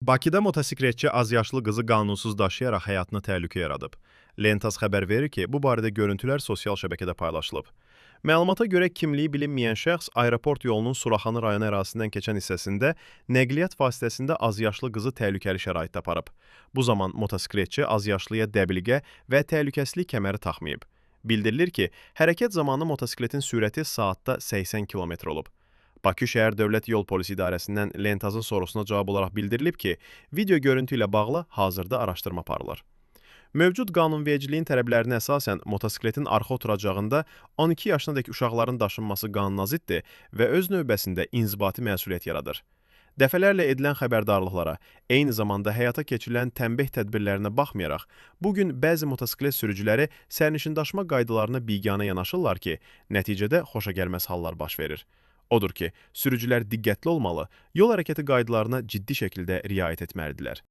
Bakıda motosikletçi azyaşlı qızı qanunsuz daşıyaraq həyatını təhlükə yaradıb. Lentas xəbər verir ki, bu barədə görüntülər sosial şəbəkədə paylaşılıb. Məlumata görə kimliyi bilinməyən şəxs aeroport yolunun Suraxanı rayonu ərazisindən keçən hissəsində nəqliyyat vasitəsində azyaşlı qızı təhlükəli şəraitdə aparıb. Bu zaman motosikletçi azyaşlıya dəbilqə və təhlükəsizlik kəməri taxmayıb. Bildirilir ki, hərəkət zamanı motosikletin sürəti saatda 80 km olub. Bakı şəhər Dövlət Yol Polisi İdarəsindən Lentazın sorğusuna cavab olaraq bildirilib ki, video görüntü ilə bağlı hazırda araşdırma aparılır. Mövcud qanunvericiliyin tələblərinə əsasən motosikletin arxa oturacağında 12 yaşınadək uşaqların daşınması qanuna ziddir və öz növbəsində inzibati məsuliyyət yaradır. Dəfələrlə edilən xəbərdarlıqlara, eyni zamanda həyata keçirilən tənbeh tədbirlərinə baxmayaraq, bugün bəzi motosiklet sürücüləri sərnişindaşıma qaydalarına biganə yanaşırlar ki, nəticədə xoşagəlməz hallar baş verir. Odur ki, sürücülər diqqətli olmalı, yol hərəkəti qaydalarına ciddi şəkildə riayət etməlidirlər.